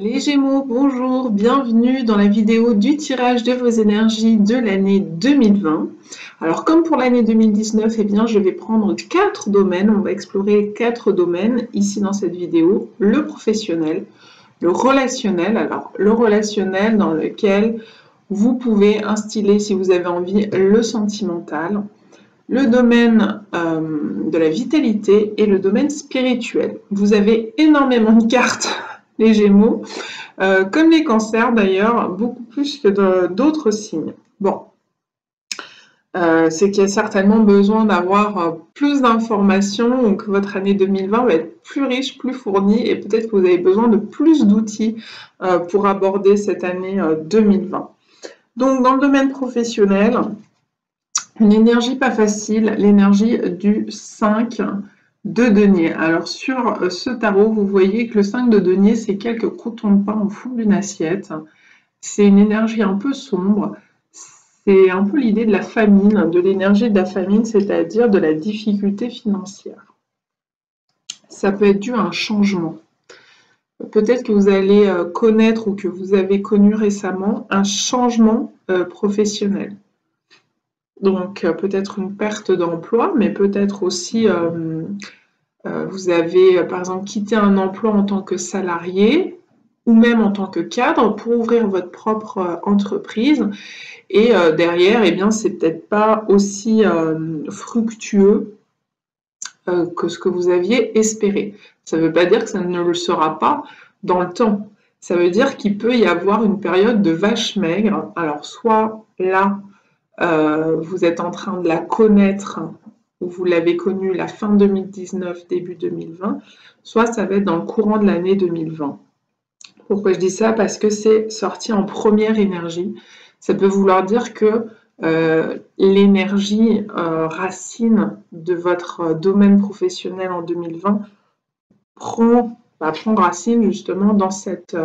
Les Gémeaux, bonjour, bienvenue dans la vidéo du tirage de vos énergies de l'année 2020. Alors comme pour l'année 2019, eh bien, je vais prendre 4 domaines, on va explorer 4 domaines ici dans cette vidéo. Le professionnel, le relationnel, alors le relationnel dans lequel vous pouvez instiller, si vous avez envie, le sentimental, le domaine de la vitalité et le domaine spirituel. Vous avez énormément de cartes, les Gémeaux, comme les cancers d'ailleurs, beaucoup plus que d'autres signes. Bon, c'est qu'il y a certainement besoin d'avoir plus d'informations, donc votre année 2020 va être plus riche, plus fournie, et peut-être que vous avez besoin de plus d'outils pour aborder cette année 2020. Donc dans le domaine professionnel, une énergie pas facile, l'énergie du 5 de denier. Alors sur ce tarot, vous voyez que le 5 de denier, c'est quelques croûtons de pain au fond d'une assiette. C'est une énergie un peu sombre. C'est un peu l'idée de la famine, de l'énergie de la famine, c'est-à-dire de la difficulté financière. Ça peut être dû à un changement. Peut-être que vous allez connaître ou que vous avez connu récemment un changement professionnel. Donc peut-être une perte d'emploi, mais peut-être aussi vous avez par exemple quitté un emploi en tant que salarié ou même en tant que cadre pour ouvrir votre propre entreprise. Et derrière, eh bien, c'est peut-être pas aussi fructueux que ce que vous aviez espéré. Ça ne veut pas dire que ça ne le sera pas dans le temps. Ça veut dire qu'il peut y avoir une période de vache maigre. Alors soit là, vous êtes en train de la connaître, ou vous l'avez connue la fin 2019, début 2020, soit ça va être dans le courant de l'année 2020. Pourquoi je dis ça? Parce que c'est sorti en première énergie. Ça peut vouloir dire que l'énergie racine de votre domaine professionnel en 2020 va prendre racine justement dans cette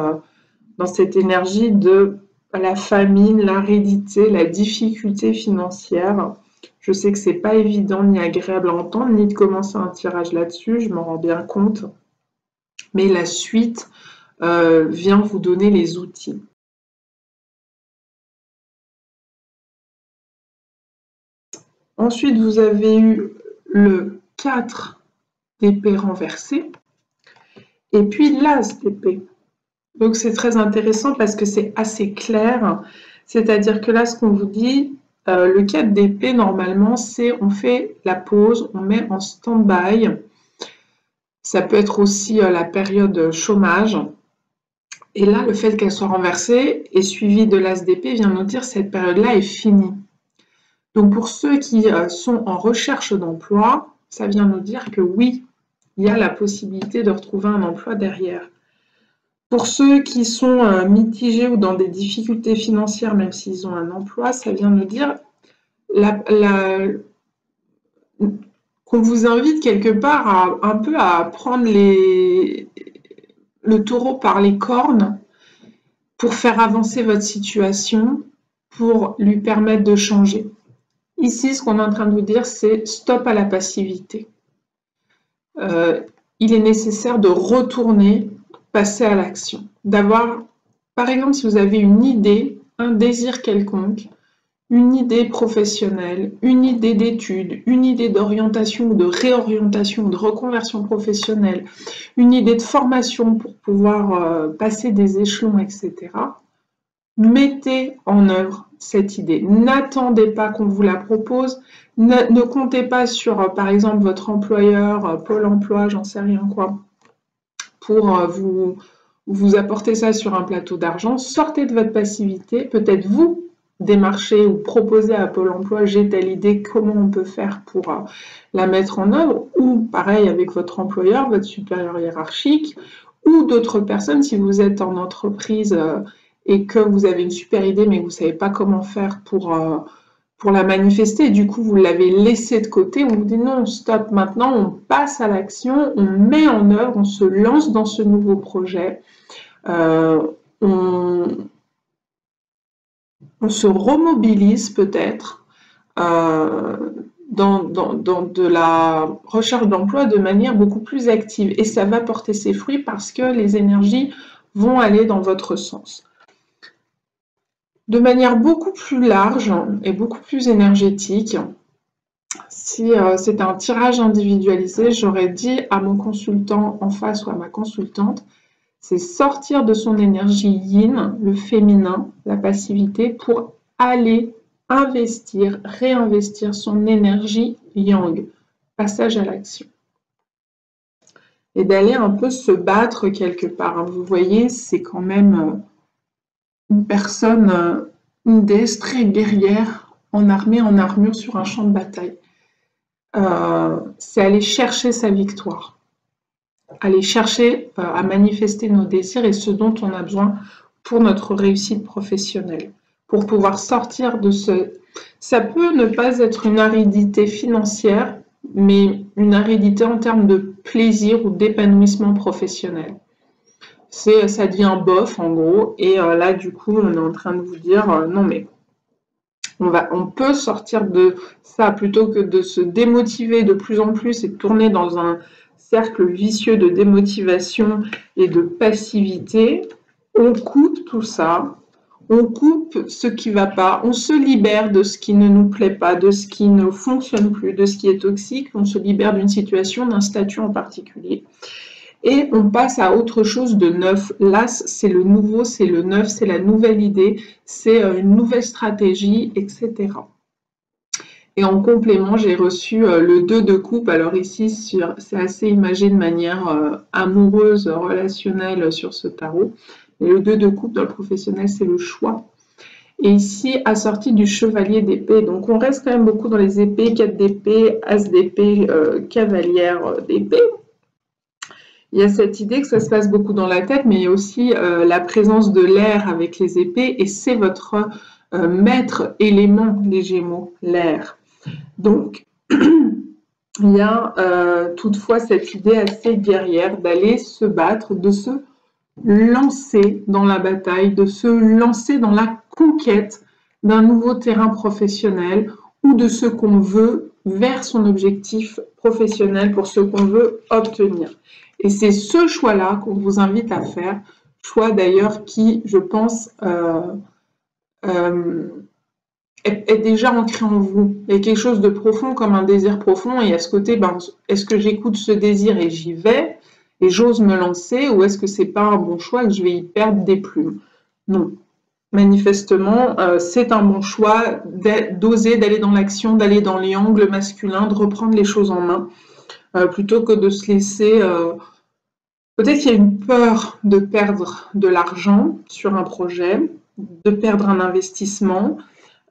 énergie de la famine, l'aridité, la difficulté financière. Je sais que c'est pas évident ni agréable à entendre, ni de commencer un tirage là-dessus, je m'en rends bien compte. Mais la suite vient vous donner les outils. Ensuite, vous avez eu le 4 d'épée renversé et puis l'as d'épée. Donc c'est très intéressant parce que c'est assez clair, c'est-à-dire que là ce qu'on vous dit, le 4 d'épée normalement c'est on fait la pause, on met en stand-by, ça peut être aussi la période chômage, et là le fait qu'elle soit renversée et suivie de l'as d'épée vient nous dire cette période-là est finie. Donc pour ceux qui sont en recherche d'emploi, ça vient nous dire que oui, il y a la possibilité de retrouver un emploi derrière. Pour ceux qui sont mitigés ou dans des difficultés financières, même s'ils ont un emploi, ça vient nous dire qu'on vous invite quelque part un peu à prendre le taureau par les cornes pour faire avancer votre situation, pour lui permettre de changer. Ici, ce qu'on est en train de vous dire, c'est stop à la passivité. Il est nécessaire de retourner, passer à l'action. D'avoir, par exemple, si vous avez une idée, un désir quelconque, une idée professionnelle, une idée d'études, une idée d'orientation ou de réorientation ou de reconversion professionnelle, une idée de formation pour pouvoir passer des échelons, etc. Mettez en œuvre cette idée. N'attendez pas qu'on vous la propose. Ne comptez pas sur, par exemple, votre employeur, Pôle emploi, j'en sais rien quoi, pour vous apporter ça sur un plateau d'argent. Sortez de votre passivité. Peut-être vous démarcher ou proposer à Pôle emploi, j'ai telle idée, comment on peut faire pour la mettre en œuvre, ou pareil avec votre employeur, votre supérieur hiérarchique, ou d'autres personnes si vous êtes en entreprise et que vous avez une super idée mais que vous ne savez pas comment faire pour la manifester, et du coup vous l'avez laissée de côté, on vous dit non, stop, maintenant on passe à l'action, on met en œuvre, on se lance dans ce nouveau projet, on se remobilise peut-être dans de la recherche d'emploi de manière beaucoup plus active, et ça va porter ses fruits parce que les énergies vont aller dans votre sens. De manière beaucoup plus large et beaucoup plus énergétique, si c'était un tirage individualisé, j'aurais dit à mon consultant en face ou à ma consultante, c'est sortir de son énergie yin, le féminin, la passivité, pour aller investir, réinvestir son énergie yang, passage à l'action. Et d'aller un peu se battre quelque part. Vous voyez, c'est quand même une personne, une déesse très guerrière, en armée, en armure sur un champ de bataille. C'est aller chercher sa victoire, aller chercher à manifester nos désirs et ce dont on a besoin pour notre réussite professionnelle, pour pouvoir sortir de ce... Ça peut ne pas être une aridité financière, mais une aridité en termes de plaisir ou d'épanouissement professionnel. Ça devient bof en gros, et là du coup on est en train de vous dire non mais on peut sortir de ça plutôt que de se démotiver de plus en plus et de tourner dans un cercle vicieux de démotivation et de passivité. On coupe tout ça, on coupe ce qui ne va pas, on se libère de ce qui ne nous plaît pas, de ce qui ne fonctionne plus, de ce qui est toxique, on se libère d'une situation, d'un statut en particulier. Et on passe à autre chose de neuf. Là, c'est le nouveau, c'est le neuf, c'est la nouvelle idée, c'est une nouvelle stratégie, etc. Et en complément, j'ai reçu le 2 de coupe. Alors ici, c'est assez imagé de manière amoureuse, relationnelle sur ce tarot. Et le 2 de coupe dans le professionnel, c'est le choix. Et ici, assorti du chevalier d'épée. Donc on reste quand même beaucoup dans les épées, 4 d'épée, as d'épée, cavalière d'épée. Il y a cette idée que ça se passe beaucoup dans la tête, mais il y a aussi la présence de l'air avec les épées, et c'est votre maître élément des Gémeaux, l'air. Donc, il y a toutefois cette idée assez guerrière d'aller se battre, de se lancer dans la bataille, de se lancer dans la conquête d'un nouveau terrain professionnel ou de ce qu'on veut vers son objectif professionnel pour ce qu'on veut obtenir. Et c'est ce choix-là qu'on vous invite à faire, choix d'ailleurs qui, je pense, est déjà ancré en vous. Il y a quelque chose de profond comme un désir profond et à ce côté, est-ce que j'écoute ce désir et j'y vais et j'ose me lancer ou est-ce que c'est pas un bon choix et que je vais y perdre des plumes? Non. Manifestement, c'est un bon choix d'oser, d'aller dans l'action, d'aller dans les angles masculins, de reprendre les choses en main. Plutôt que de se laisser... Peut-être qu'il y a une peur de perdre de l'argent sur un projet, de perdre un investissement,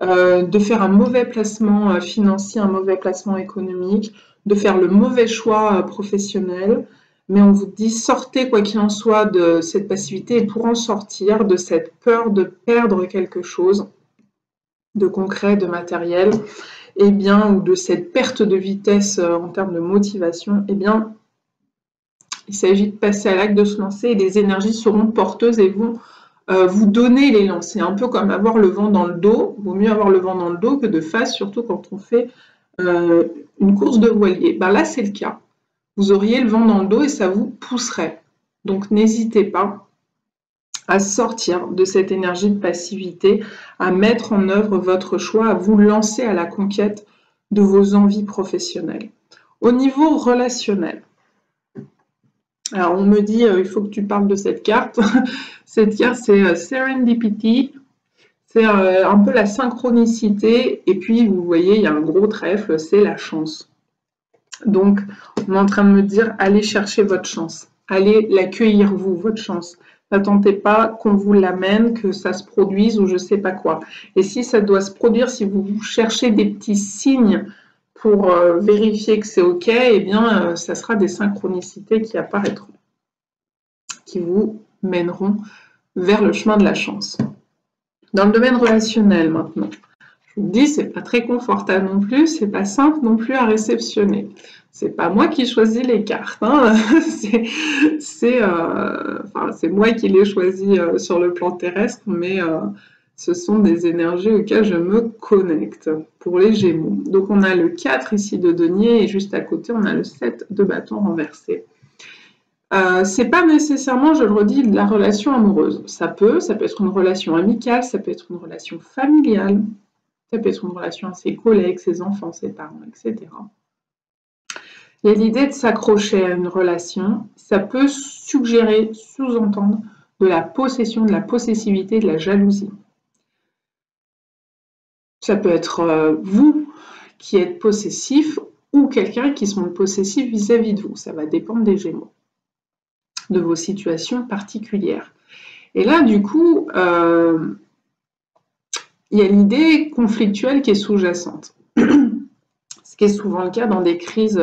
de faire un mauvais placement financier, un mauvais placement économique, de faire le mauvais choix professionnel. Mais on vous dit, sortez quoi qu'il en soit de cette passivité et pour en sortir de cette peur de perdre quelque chose de concret, de matériel, eh bien, ou de cette perte de vitesse en termes de motivation, eh bien, il s'agit de passer à l'acte, de se lancer et les énergies seront porteuses et vont vous donner l'élan. C'est un peu comme avoir le vent dans le dos. Il vaut mieux avoir le vent dans le dos que de face, surtout quand on fait une course de voilier. Ben là, c'est le cas. Vous auriez le vent dans le dos et ça vous pousserait. Donc, n'hésitez pas à sortir de cette énergie de passivité, à mettre en œuvre votre choix, à vous lancer à la conquête de vos envies professionnelles. Au niveau relationnel, alors on me dit il faut que tu parles de cette carte. Cette carte, c'est Serendipity, c'est un peu la synchronicité, et puis vous voyez, il y a un gros trèfle, c'est la chance. Donc, on est en train de me dire, allez chercher votre chance, allez l'accueillir vous, votre chance. N'attendez pas qu'on vous l'amène, que ça se produise ou je ne sais pas quoi. Et si ça doit se produire, si vous cherchez des petits signes pour vérifier que c'est OK, eh bien, ça sera des synchronicités qui apparaîtront, qui vous mèneront vers le chemin de la chance. Dans le domaine relationnel maintenant, je vous dis, c'est pas très confortable non plus, c'est pas simple non plus à réceptionner. C'est pas moi qui choisis les cartes, hein. C'est moi qui les choisis sur le plan terrestre, mais ce sont des énergies auxquelles je me connecte pour les Gémeaux. Donc on a le 4 ici de denier et juste à côté on a le 7 de bâton renversé. C'est pas nécessairement, je le redis, de la relation amoureuse. Ça peut être une relation amicale, ça peut être une relation familiale, ça peut être une relation avec ses collègues, ses enfants, ses parents, etc. Il y a l'idée de s'accrocher à une relation. Ça peut suggérer, sous-entendre de la possession, de la possessivité, de la jalousie. Ça peut être vous qui êtes possessif ou quelqu'un qui se montre possessif vis-à-vis de vous. Ça va dépendre des Gémeaux, de vos situations particulières. Et là, du coup, il y a l'idée conflictuelle qui est sous-jacente. Ce qui est souvent le cas dans des crises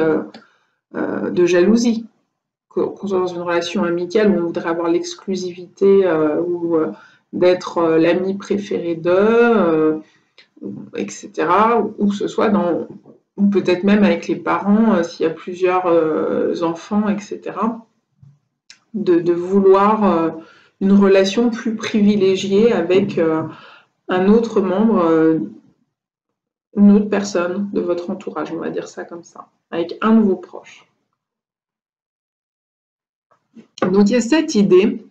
de jalousie. Qu'on soit dans une relation amicale où on voudrait avoir l'exclusivité ou d'être l'ami préféré d'eux, etc. Ou que ce soit dans, ou peut-être même avec les parents, s'il y a plusieurs enfants, etc. De vouloir une relation plus privilégiée avec un autre membre, une autre personne de votre entourage, on va dire ça comme ça, avec un de vos proches. Donc il y a cette idée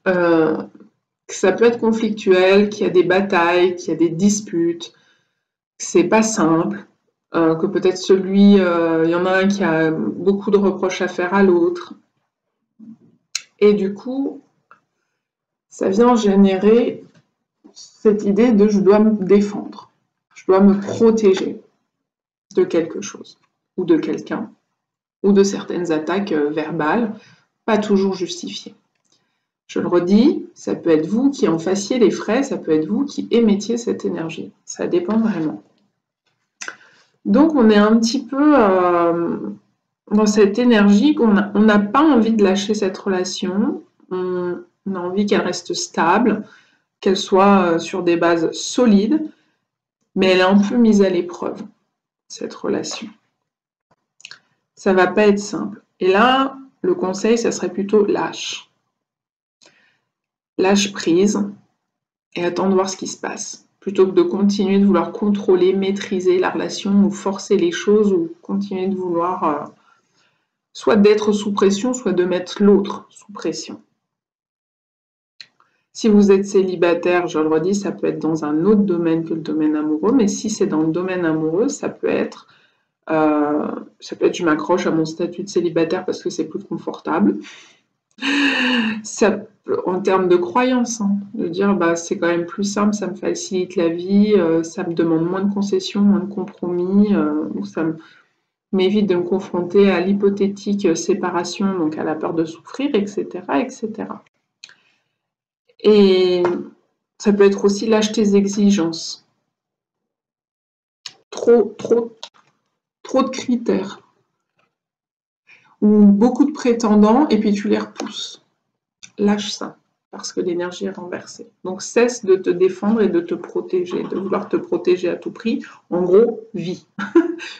que ça peut être conflictuel, qu'il y a des batailles, qu'il y a des disputes, que c'est pas simple, que peut-être il y en a un qui a beaucoup de reproches à faire à l'autre. Et du coup, ça vient générer cette idée de je dois me défendre, je dois me protéger de quelque chose, ou de quelqu'un, ou de certaines attaques verbales, pas toujours justifiées. Je le redis, ça peut être vous qui en fassiez les frais, ça peut être vous qui émettiez cette énergie. Ça dépend vraiment. Donc on est un petit peu dans cette énergie qu'on n'a pas envie de lâcher cette relation, on a envie qu'elle reste stable, qu'elle soit sur des bases solides, mais elle est un peu mise à l'épreuve, cette relation. Ça va pas être simple. Et là, le conseil, ça serait plutôt lâche. Lâche prise et attends de voir ce qui se passe. Plutôt que de continuer de vouloir contrôler, maîtriser la relation ou forcer les choses ou continuer de vouloir soit d'être sous pression, soit de mettre l'autre sous pression. Si vous êtes célibataire, je le redis, ça peut être dans un autre domaine que le domaine amoureux, mais si c'est dans le domaine amoureux, ça peut être je m'accroche à mon statut de célibataire parce que c'est plus confortable. Ça, en termes de croyance, hein, de dire bah, c'est quand même plus simple, ça me facilite la vie, ça me demande moins de concessions, moins de compromis, ou ça m'évite de me confronter à l'hypothétique séparation, donc à la peur de souffrir, etc., etc. Et ça peut être aussi lâche tes exigences. Trop de critères. Ou beaucoup de prétendants et puis tu les repousses. Lâche ça, parce que l'énergie est renversée. Donc cesse de te défendre et de te protéger, de vouloir te protéger à tout prix. En gros, vis.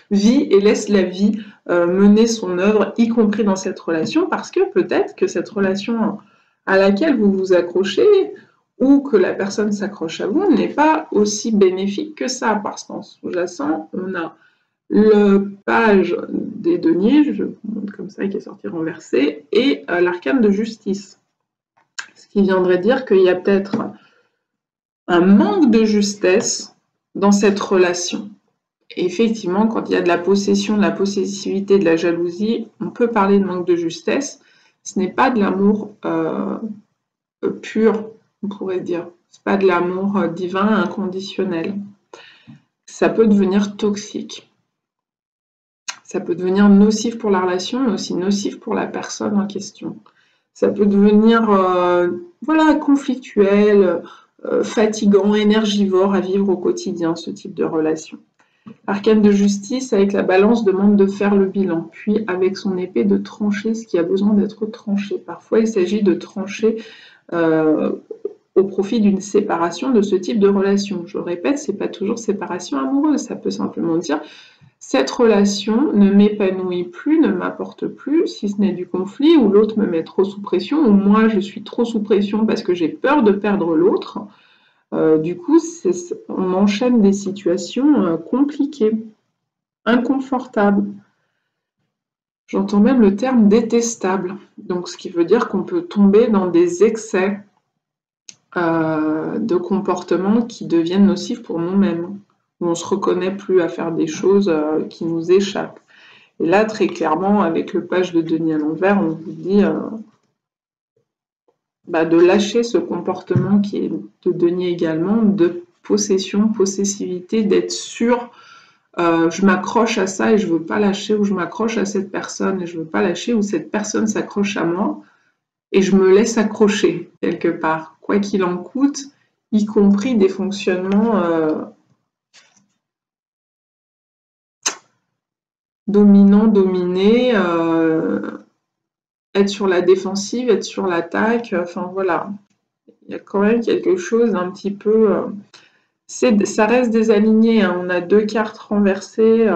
Vis et laisse la vie mener son œuvre, y compris dans cette relation, parce que peut-être que cette relation à laquelle vous vous accrochez ou que la personne s'accroche à vous n'est pas aussi bénéfique que ça, parce qu'en sous-jacent, on a le page des deniers, je vous montre comme ça, qui est sorti renversé, et l'arcane de justice. Ce qui viendrait dire qu'il y a peut-être un manque de justesse dans cette relation. Et effectivement, quand il y a de la possession, de la possessivité, de la jalousie, on peut parler de manque de justesse. Ce n'est pas de l'amour pur, on pourrait dire. Ce n'est pas de l'amour divin, inconditionnel. Ça peut devenir toxique. Ça peut devenir nocif pour la relation, mais aussi nocif pour la personne en question. Ça peut devenir conflictuel, fatigant, énergivore à vivre au quotidien, ce type de relation. L'arcane de justice, avec la balance, demande de faire le bilan, puis avec son épée de trancher ce qui a besoin d'être tranché. Parfois, il s'agit de trancher au profit d'une séparation de ce type de relation. Je le répète, ce n'est pas toujours séparation amoureuse, ça peut simplement dire cette relation ne m'épanouit plus, ne m'apporte plus, si ce n'est du conflit, ou l'autre me met trop sous pression, ou moi je suis trop sous pression parce que j'ai peur de perdre l'autre. Du coup, on enchaîne des situations compliquées, inconfortables. J'entends même le terme détestable. Donc, ce qui veut dire qu'on peut tomber dans des excès de comportements qui deviennent nocifs pour nous-mêmes, où on ne se reconnaît plus à faire des choses qui nous échappent. Et là, très clairement, avec le page de Denis à l'envers, on vous dit de lâcher ce comportement qui est de Denis également, de possession, possessivité, d'être sûr, je m'accroche à ça et je veux pas lâcher, ou je m'accroche à cette personne et je veux pas lâcher, ou cette personne s'accroche à moi et je me laisse accrocher quelque part, quoi qu'il en coûte, y compris des fonctionnements dominants, dominés, être sur la défensive, être sur l'attaque, enfin voilà. Il y a quand même quelque chose d'un petit peu... ça reste désaligné, hein. On a 2 cartes renversées,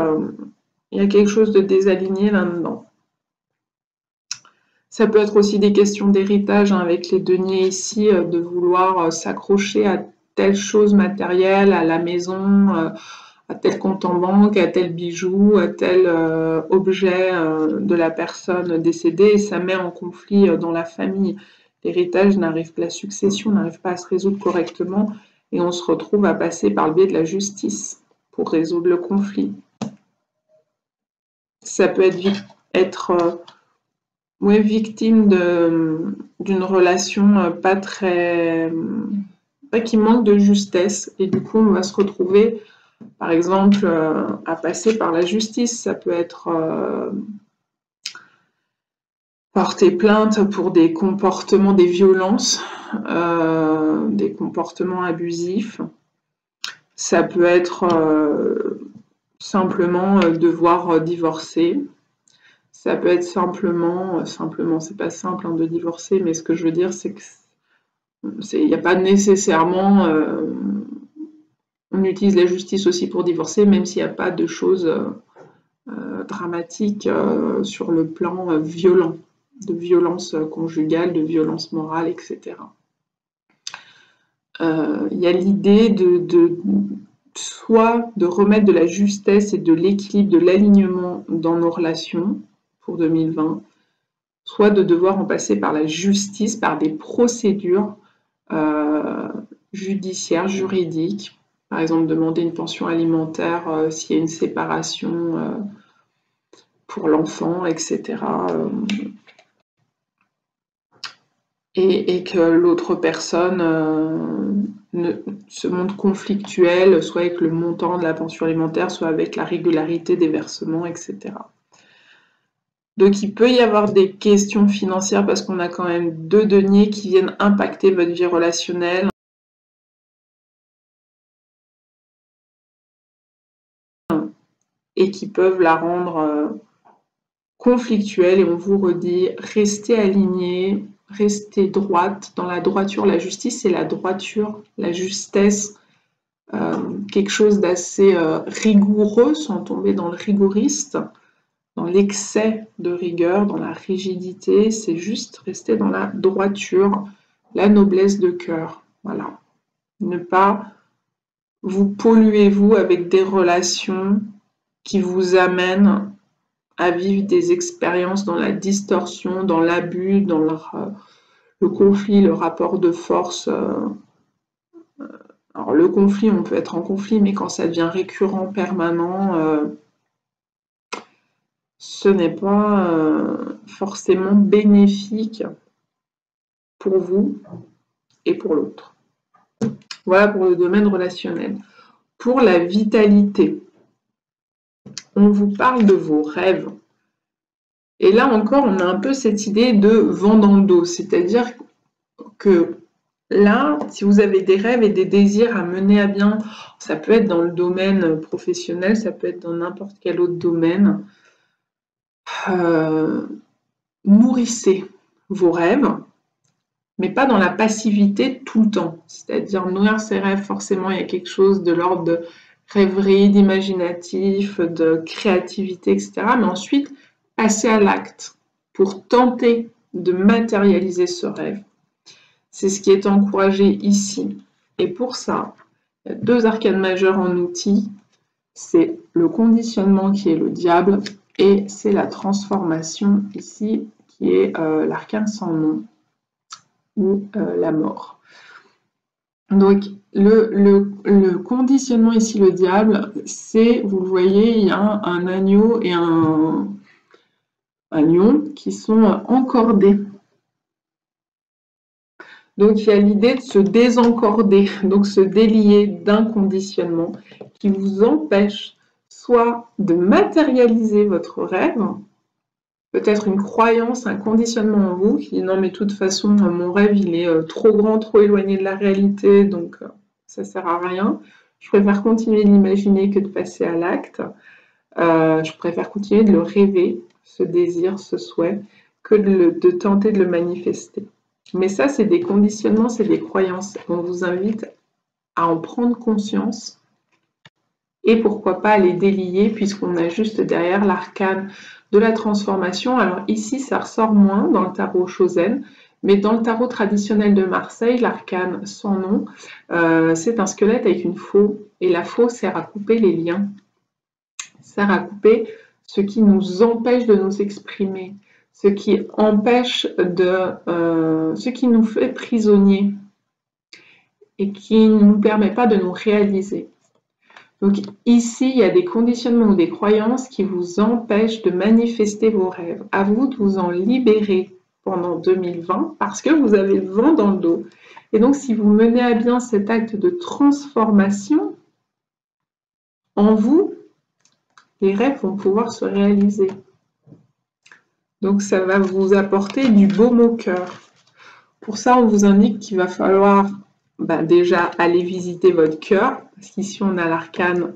il y a quelque chose de désaligné là-dedans. Ça peut être aussi des questions d'héritage, hein, avec les deniers ici, de vouloir s'accrocher à telle chose matérielle, à la maison, à tel compte en banque, à tel bijou, à tel objet de la personne décédée, et ça met en conflit dans la famille. L'héritage n'arrive pas, la succession n'arrive pas à se résoudre correctement, et on se retrouve à passer par le biais de la justice pour résoudre le conflit. Ça peut être victime d'une relation pas très... qui manque de justesse, et du coup on va se retrouver par exemple à passer par la justice. Ça peut être porter plainte pour des comportements, des violences, des comportements abusifs. Ça peut être simplement devoir divorcer. Ça peut être simplement, c'est pas simple hein, de divorcer, mais ce que je veux dire, c'est qu'il n'y a pas nécessairement... on utilise la justice aussi pour divorcer, même s'il n'y a pas de choses dramatiques sur le plan violent, de violence conjugale, de violence morale, etc. Il y a l'idée soit de remettre de la justesse et de l'équilibre, de l'alignement dans nos relations pour 2020, soit de devoir en passer par la justice, par des procédures judiciaires, juridiques, par exemple demander une pension alimentaire s'il y a une séparation pour l'enfant, etc. Et que l'autre personne se montre conflictuelle, soit avec le montant de la pension alimentaire, soit avec la régularité des versements, etc. Donc il peut y avoir des questions financières parce qu'on a quand même 2 deniers qui viennent impacter votre vie relationnelle. Et qui peuvent la rendre conflictuelle, et on vous redit, restez aligné, restez droite, dans la droiture. La justice, c'est la droiture, la justesse, quelque chose d'assez rigoureux, sans tomber dans le rigoriste, dans l'excès de rigueur, dans la rigidité. C'est juste rester dans la droiture, la noblesse de cœur, voilà. Ne pas vous polluer, vous, avec des relations qui vous amènent à vivre des expériences dans la distorsion, dans l'abus, dans le conflit, le rapport de force. Alors le conflit, on peut être en conflit, mais quand ça devient récurrent, permanent, ce n'est pas forcément bénéfique pour vous et pour l'autre. Voilà pour le domaine relationnel. Pour la vitalité, on vous parle de vos rêves. Et là encore, on a un peu cette idée de vent dans le dos, c'est-à-dire que là, si vous avez des rêves et des désirs à mener à bien, ça peut être dans le domaine professionnel, ça peut être dans n'importe quel autre domaine, nourrissez vos rêves, mais pas dans la passivité tout le temps. C'est-à-dire nourrir ses rêves, forcément, il y a quelque chose de l'ordre de rêverie, d'imaginatif, de créativité, etc. Mais ensuite, passer à l'acte pour tenter de matérialiser ce rêve. C'est ce qui est encouragé ici. Et pour ça, il y a 2 arcanes majeures en outil. C'est le conditionnement qui est le diable Et c'est la transformation ici qui est l'arcane sans nom ou la mort. Donc le conditionnement ici, le diable, c'est, vous le voyez, il y a un agneau et un lion qui sont encordés. Donc il y a l'idée de se désencorder, donc se délier d'un conditionnement qui vous empêche soit de matérialiser votre rêve, peut-être une croyance, un conditionnement en vous qui dit non mais de toute façon mon rêve il est trop grand, trop éloigné de la réalité, donc ça sert à rien. Je préfère continuer de l'imaginer que de passer à l'acte. Je préfère continuer de le rêver, ce désir, ce souhait, que de tenter de le manifester. Mais ça, c'est des conditionnements, c'est des croyances. On vous invite à en prendre conscience et pourquoi pas les délier puisqu'on a juste derrière l'arcane de la transformation. Alors ici, ça ressort moins dans le tarot Chosen, mais dans le tarot traditionnel de Marseille, l'arcane sans nom, c'est un squelette avec une faux. Et la faux sert à couper les liens, sert à couper ce qui nous empêche de nous exprimer, ce qui empêche ce qui nous fait prisonniers et qui ne nous permet pas de nous réaliser. Donc ici, il y a des conditionnements ou des croyances qui vous empêchent de manifester vos rêves. À vous de vous en libérer pendant 2020 parce que vous avez le vent dans le dos. Et donc, si vous menez à bien cet acte de transformation en vous, les rêves vont pouvoir se réaliser. Donc, ça va vous apporter du baume au cœur. Pour ça, on vous indique qu'il va falloir déjà aller visiter votre cœur, parce qu'ici, on a l'arcane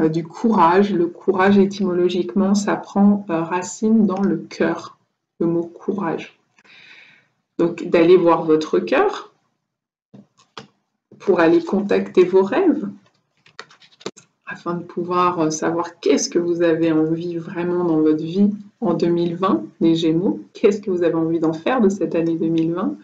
du courage. Le courage, étymologiquement, ça prend racine dans le cœur, le mot courage. Donc, d'aller voir votre cœur pour aller contacter vos rêves, afin de pouvoir savoir qu'est-ce que vous avez envie vraiment dans votre vie en 2020, les Gémeaux, qu'est-ce que vous avez envie d'en faire de cette année 2020.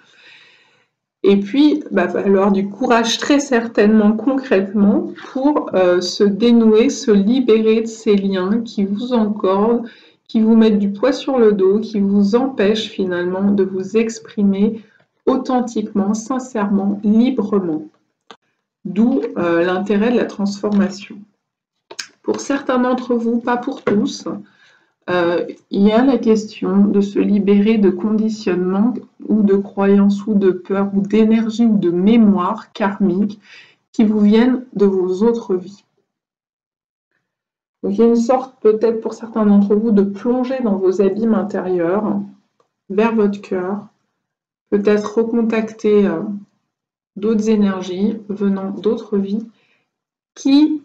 Et puis, il va falloir du courage très certainement, concrètement, pour se dénouer, se libérer de ces liens qui vous encordent, qui vous mettent du poids sur le dos, qui vous empêchent finalement de vous exprimer authentiquement, sincèrement, librement. D'où l'intérêt de la transformation. Pour certains d'entre vous, pas pour tous, il y a la question de se libérer de conditionnements ou de croyances ou de peurs ou d'énergie ou de mémoire karmique qui vous viennent de vos autres vies. Donc il y a une sorte, peut-être pour certains d'entre vous, de plonger dans vos abîmes intérieurs, vers votre cœur, peut-être recontacter d'autres énergies venant d'autres vies qui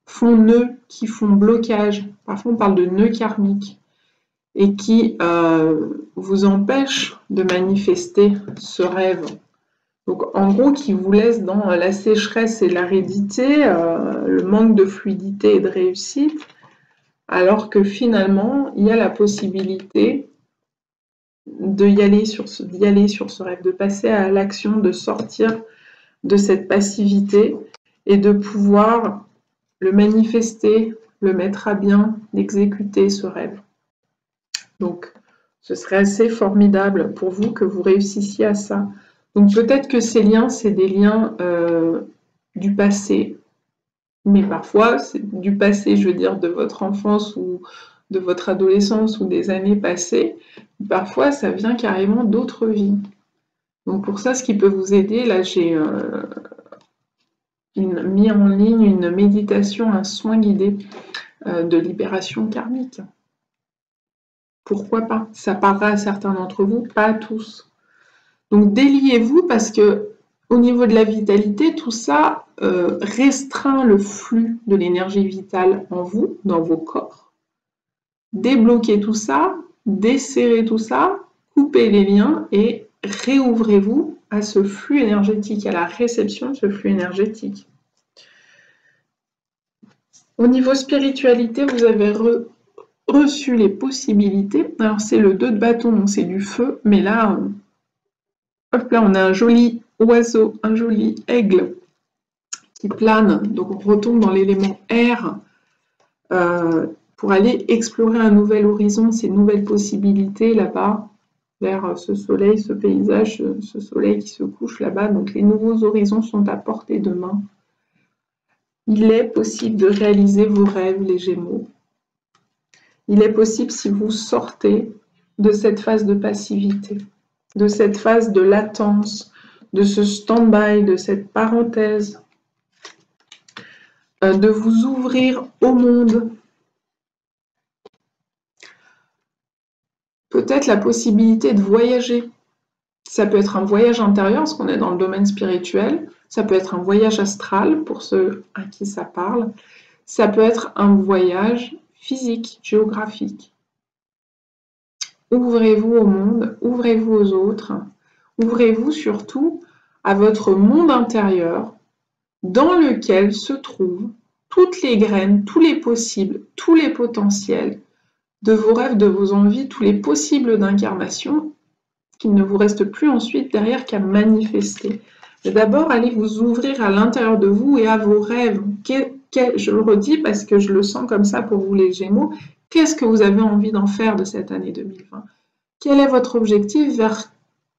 font nœud, qui font blocage. Parfois on parle de nœud karmique et qui vous empêchent de manifester ce rêve. Donc en gros qui vous laisse dans la sécheresse et l'aridité, le manque de fluidité et de réussite, alors que finalement il y a la possibilité d'y aller sur ce rêve, de passer à l'action, de sortir de cette passivité et de pouvoir le manifester, le mettre à bien, l'exécuter ce rêve. Donc ce serait assez formidable pour vous que vous réussissiez à ça. Donc peut-être que ces liens, c'est des liens du passé, mais parfois c'est du passé, je veux dire, de votre enfance ou de votre adolescence ou des années passées. Parfois, ça vient carrément d'autres vies. Donc pour ça, ce qui peut vous aider, là j'ai mis en ligne une méditation, un soin guidé de libération karmique. Pourquoi pas? Ça parlera à certains d'entre vous, pas à tous. Donc déliez-vous parce que au niveau de la vitalité, tout ça restreint le flux de l'énergie vitale en vous, dans vos corps. Débloquez tout ça, desserrez tout ça, coupez les liens et réouvrez-vous à ce flux énergétique, à la réception de ce flux énergétique. Au niveau spiritualité, vous avez reçu les possibilités. Alors c'est le 2 de bâton, donc c'est du feu, mais là, hop là, on a un joli oiseau, un joli aigle qui plane, donc on retombe dans l'élément air pour aller explorer un nouvel horizon, ces nouvelles possibilités là-bas, vers ce soleil, ce paysage, ce soleil qui se couche là-bas. Donc les nouveaux horizons sont à portée de main. Il est possible de réaliser vos rêves, les Gémeaux. Il est possible si vous sortez de cette phase de passivité, de cette phase de latence, de ce stand-by, de cette parenthèse, de vous ouvrir au monde. Peut-être la possibilité de voyager. Ça peut être un voyage intérieur, parce qu'on est dans le domaine spirituel. Ça peut être un voyage astral, pour ceux à qui ça parle. Ça peut être un voyage physique, géographique. Ouvrez-vous au monde, ouvrez-vous aux autres, ouvrez-vous surtout à votre monde intérieur, dans lequel se trouvent toutes les graines, tous les possibles, tous les potentiels de vos rêves, de vos envies, tous les possibles d'incarnation, qu'il ne vous reste plus ensuite derrière qu'à manifester. Mais d'abord, allez vous ouvrir à l'intérieur de vous et à vos rêves. Je le redis parce que je le sens comme ça pour vous les Gémeaux. Qu'est-ce que vous avez envie d'en faire de cette année 2020? Quel est votre objectif? Vers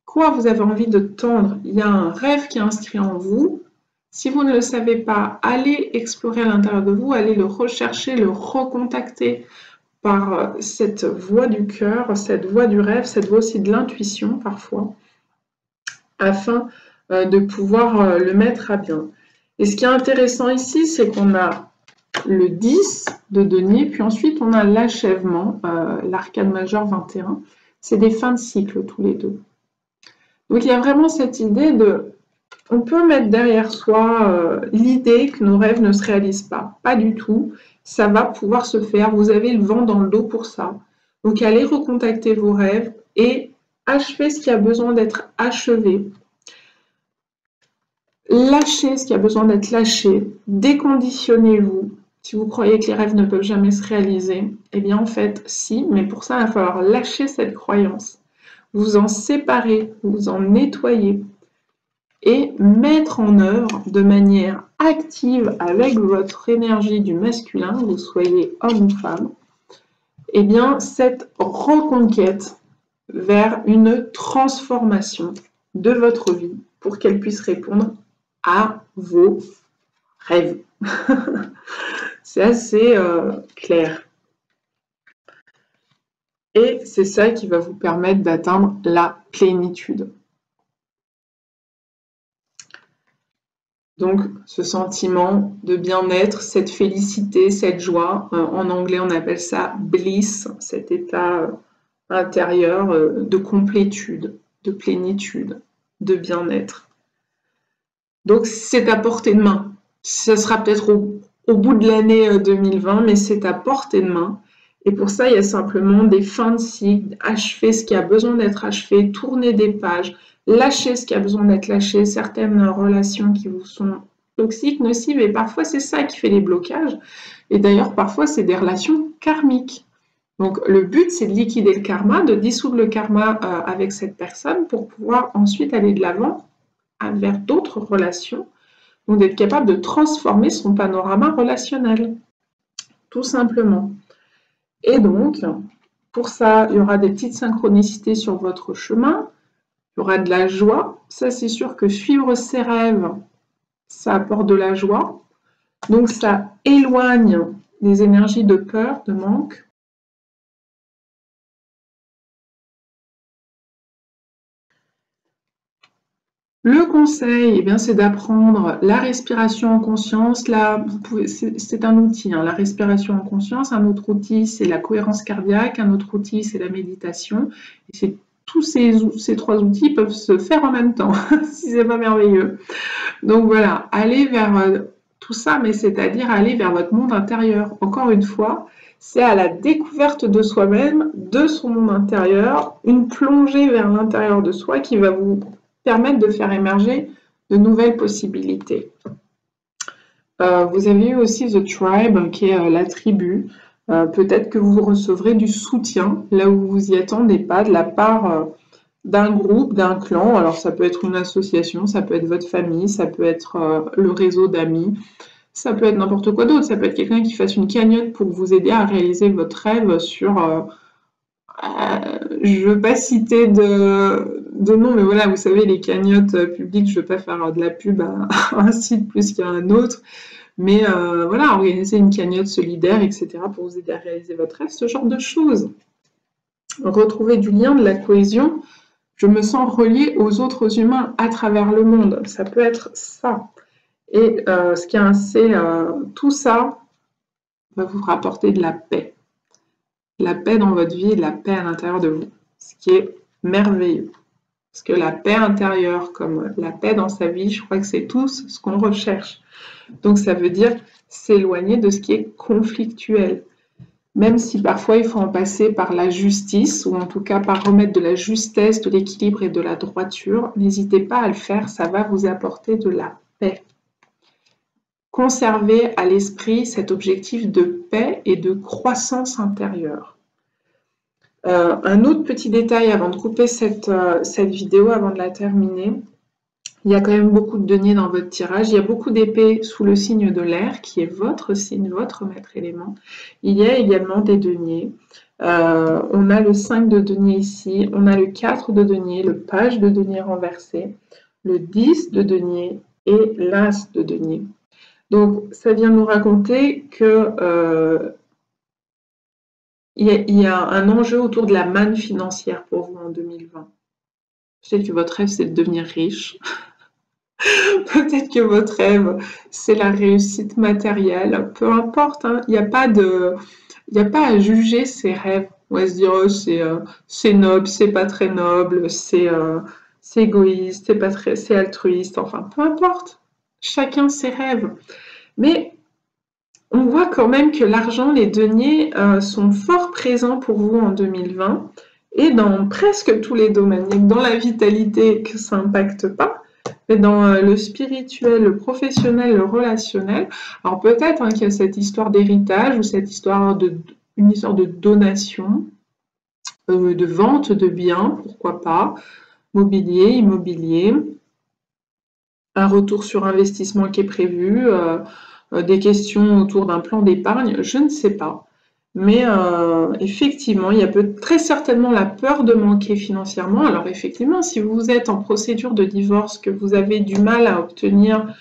quoi vous avez envie de tendre? Il y a un rêve qui est inscrit en vous. Si vous ne le savez pas, allez explorer à l'intérieur de vous, allez le rechercher, le recontacter par cette voix du cœur, cette voix du rêve, cette voix aussi de l'intuition parfois, afin de pouvoir le mettre à bien. Et ce qui est intéressant ici, c'est qu'on a le 10 de denier, puis ensuite on a l'achèvement, l'arcane majeure 21. C'est des fins de cycle tous les deux. Donc il y a vraiment cette idée de... On peut mettre derrière soi l'idée que nos rêves ne se réalisent pas. Pas du tout. Ça va pouvoir se faire. Vous avez le vent dans le dos pour ça. Donc allez recontacter vos rêves et achevez ce qui a besoin d'être achevé. Lâchez ce qui a besoin d'être lâché. Déconditionnez-vous. Si vous croyez que les rêves ne peuvent jamais se réaliser, eh bien en fait, si, mais pour ça, il va falloir lâcher cette croyance. Vous en séparer, vous en nettoyer et mettre en œuvre de manière active avec votre énergie du masculin, que vous soyez homme ou femme, eh bien cette reconquête vers une transformation de votre vie pour qu'elle puisse répondre à vos rêves. C'est assez clair. Et c'est ça qui va vous permettre d'atteindre la plénitude. Donc, ce sentiment de bien-être, cette félicité, cette joie, en anglais on appelle ça bliss, cet état intérieur de complétude, de plénitude, de bien-être. Donc, c'est à portée de main. Ce sera peut-être au bout de l'année 2020, mais c'est à portée de main. Et pour ça, il y a simplement des fins de cycle, achever ce qui a besoin d'être achevé, tourner des pages, lâcher ce qui a besoin d'être lâché, certaines relations qui vous sont toxiques, nocives, et parfois c'est ça qui fait les blocages. Et d'ailleurs, parfois, c'est des relations karmiques. Donc, le but, c'est de liquider le karma, de dissoudre le karma avec cette personne pour pouvoir ensuite aller de l'avant vers d'autres relations, donc d'être capable de transformer son panorama relationnel, tout simplement. Et donc, pour ça, il y aura des petites synchronicités sur votre chemin, il y aura de la joie. Ça, c'est sûr que suivre ses rêves, ça apporte de la joie. Donc, ça éloigne les énergies de peur, de manque. Le conseil, eh bien, c'est d'apprendre la respiration en conscience. Là, c'est un outil, hein, la respiration en conscience. Un autre outil, c'est la cohérence cardiaque. Un autre outil, c'est la méditation. Et tous ces trois outils peuvent se faire en même temps, si c'est pas merveilleux. Donc voilà, allez vers tout ça, mais c'est-à-dire aller vers votre monde intérieur. Encore une fois, c'est à la découverte de soi-même, de son monde intérieur, une plongée vers l'intérieur de soi qui va vous permettre de faire émerger de nouvelles possibilités. Vous avez eu aussi The Tribe, qui est la tribu. Peut-être que vous recevrez du soutien, là où vous n'y attendez pas, de la part d'un groupe, d'un clan. Alors ça peut être une association, ça peut être votre famille, ça peut être le réseau d'amis, Ça peut être n'importe quoi d'autre. Ça peut être quelqu'un qui fasse une cagnotte pour vous aider à réaliser votre rêve sur... je veux pas citer de nom, mais voilà, vous savez, les cagnottes publiques, je veux pas faire de la pub à un site plus qu'à un autre. Mais voilà, organiser une cagnotte solidaire, etc., pour vous aider à réaliser votre rêve, ce genre de choses. Retrouver du lien, de la cohésion. Je me sens reliée aux autres humains à travers le monde. Ça peut être ça. Et ce qui est assez... tout ça va vous rapporter de la paix. La paix dans votre vie et de la paix à l'intérieur de vous. Ce qui est merveilleux. Parce que la paix intérieure, comme la paix dans sa vie, je crois que c'est tous ce qu'on recherche. Donc ça veut dire s'éloigner de ce qui est conflictuel. Même si parfois il faut en passer par la justice, ou en tout cas par remettre de la justesse, de l'équilibre et de la droiture, n'hésitez pas à le faire, ça va vous apporter de la paix. Conservez à l'esprit cet objectif de paix et de croissance intérieure. Un autre petit détail avant de couper cette vidéo, avant de la terminer, il y a quand même beaucoup de deniers dans votre tirage. Il y a beaucoup d'épées sous le signe de l'air, qui est votre signe, votre maître élément. Il y a également des deniers. On a le 5 de denier ici, on a le 4 de denier, le page de denier renversé, le 10 de denier et l'as de denier. Donc, ça vient nous raconter que il y a un enjeu autour de la manne financière pour vous en 2020. Peut-être que votre rêve, c'est de devenir riche. Peut-être que votre rêve, c'est la réussite matérielle. Peu importe, hein, il n'y a pas à juger ses rêves. On va se dire, oh, c'est noble, c'est pas très noble, c'est égoïste, c'est altruiste. Enfin, peu importe. Chacun ses rêves. Mais on voit quand même que l'argent, les deniers sont fort présents pour vous en 2020 et dans presque tous les domaines. Dans la vitalité, que ça n'impacte pas. Mais dans le spirituel, le professionnel, le relationnel, alors peut-être qu'il y a cette histoire d'héritage ou cette histoire une histoire de donation, de vente de biens, pourquoi pas, mobilier, immobilier, un retour sur investissement qui est prévu, des questions autour d'un plan d'épargne, je ne sais pas. Mais effectivement, il y a très certainement la peur de manquer financièrement. Alors effectivement, si vous êtes en procédure de divorce, que vous avez du mal à obtenir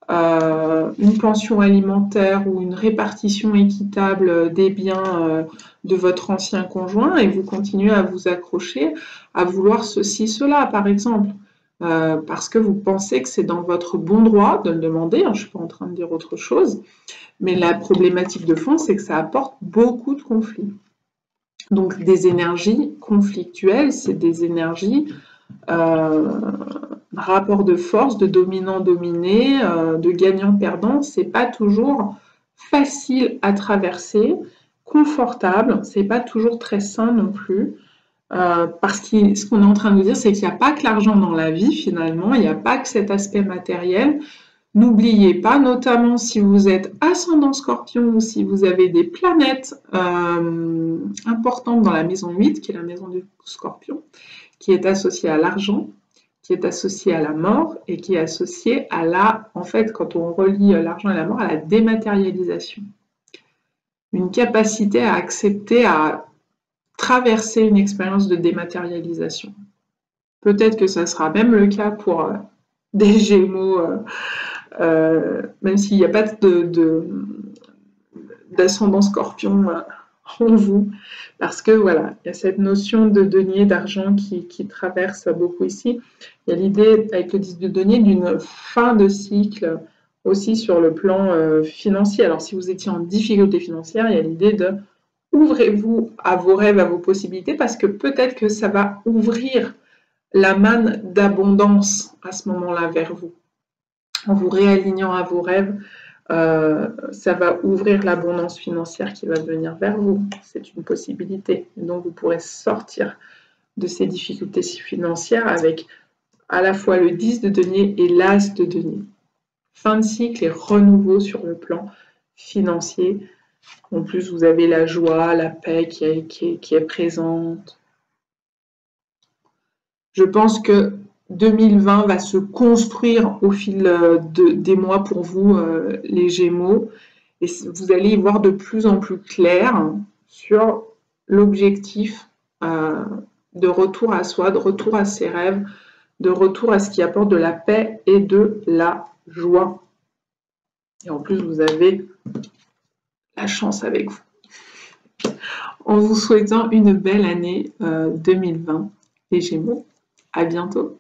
une pension alimentaire ou une répartition équitable des biens de votre ancien conjoint et vous continuez à vous accrocher, à vouloir ceci, cela, par exemple, parce que vous pensez que c'est dans votre bon droit de le demander, hein, je ne suis pas en train de dire autre chose, mais la problématique de fond, c'est que ça apporte beaucoup de conflits. Donc des énergies conflictuelles, c'est des énergies rapport de force, de dominant-dominé, de gagnant-perdant, c'est pas toujours facile à traverser, confortable, c'est pas toujours très sain non plus. Parce que ce qu'on est en train de nous dire, c'est qu'il n'y a pas que l'argent dans la vie finalement, il n'y a pas que cet aspect matériel. N'oubliez pas, notamment si vous êtes ascendant Scorpion ou si vous avez des planètes importantes dans la maison 8, qui est la maison du Scorpion, qui est associée à l'argent, qui est associée à la mort et qui est associée à en fait, quand on relie l'argent et la mort, à la dématérialisation. Une capacité à accepter, à traverser une expérience de dématérialisation. Peut-être que ça sera même le cas pour des Gémeaux, même s'il n'y a pas d'ascendant Scorpion en vous, parce que voilà, il y a cette notion de denier, d'argent qui traverse beaucoup ici. Il y a l'idée, avec le 10 de denier, d'une fin de cycle aussi sur le plan financier. Alors si vous étiez en difficulté financière, il y a l'idée de ouvrez-vous à vos rêves, à vos possibilités, parce que peut-être que ça va ouvrir la manne d'abondance à ce moment-là vers vous. En vous réalignant à vos rêves, ça va ouvrir l'abondance financière qui va venir vers vous. C'est une possibilité. Donc vous pourrez sortir de ces difficultés financières avec à la fois le 10 de denier et l'as de denier. Fin de cycle et renouveau sur le plan financier. En plus, vous avez la joie, la paix qui est présente. Je pense que 2020 va se construire au fil des mois pour vous, les Gémeaux, et vous allez y voir de plus en plus clair sur l'objectif de retour à soi, de retour à ses rêves, de retour à ce qui apporte de la paix et de la joie. Et en plus, vous avez la chance avec vous. En vous souhaitant une belle année 2020, les Gémeaux. À bientôt.